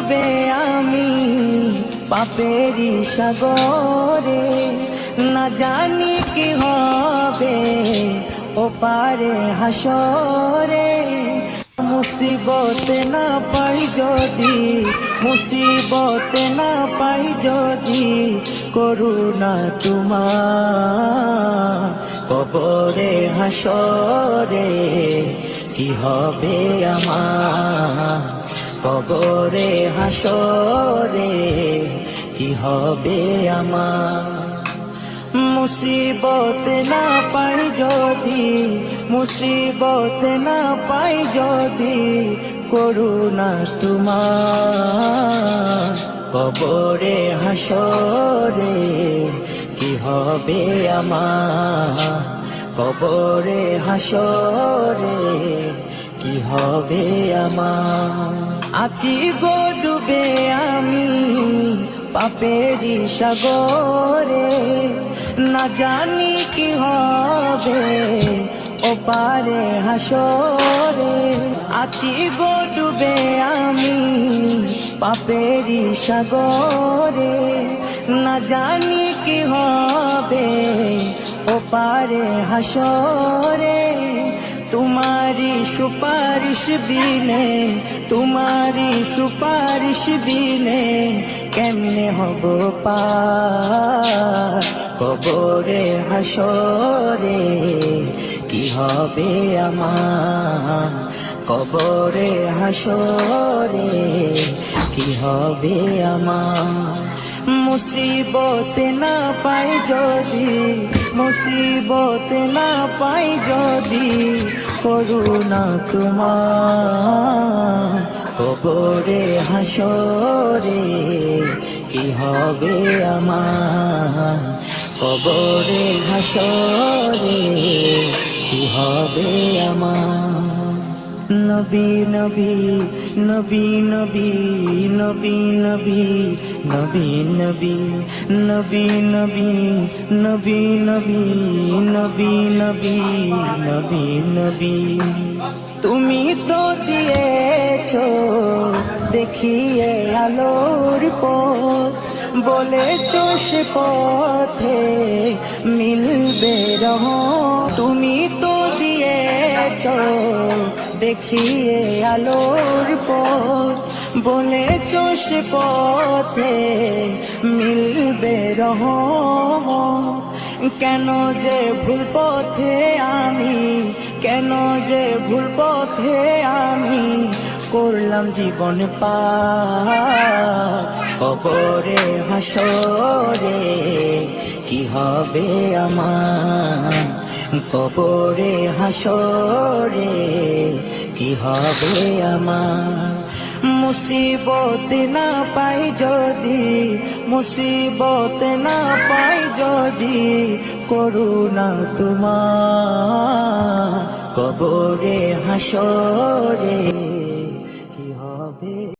ডুবে আমি পাপেরই সাগরে, না জানি কি হবে ও পারে হাসরে। মুসিবত না পাই যদি, মুসিবত না পাই যদি, করুণা তোমার কবরে হাসরে কি হবে আমার, কবরে হাসরে কি হবে আমার। মুসিবত না পাই যদি, মুসিবত না পাই যদি, করুণা তোমার কবরে হাসরে কি হবে আমার, কবরে হাসরে কি হবে আমার। আছি গো ডুবে আমি পাপেরই সাগরে, না জানি কি হবে ও পারে হাসরে। আছি গো ডুবে আমি পাপেরই সাগরে, না জানি কি হবে ও পারে হাসরে। তোমারি সুপারিশ বিনে, তোমারি সুপারিশ বিনে কেমনে হব পার, কবরে হাসরে কি হবে আমার, কবরে হাসরে কি হবে আমার। মুসিবত না পাই যদি, মুসিবত না পাই যদি, করুণা তোমার কবরে হাসরে কি হবে আমার, কবরে হাসরে কি হবে আমার। নবী নবী নবী নবী নবী নবী নবী নবী নবী নবী নবী নবী নবী নবী নবী নবী। তুমি তো দিয়েছো দেখিয়ে আলোর পথ, বলেছো সে পথে মিলবে রহমত। তুমি তো দিয়েছো দেখিয়ে আলোর পথ, বলেছো সে পথে মিলবে রহমত। কেন যে ভুল পথে আমি, কেন যে ভুল পথে আমি করলাম জীবন পার, কবরে হাসরে কি হবে আমার, কবরে হাসরে কি হবে আমার। মুসিবত না পাই যদি, মুসিবত না পাই যদি, করুণা তোমার কবরে হাসরে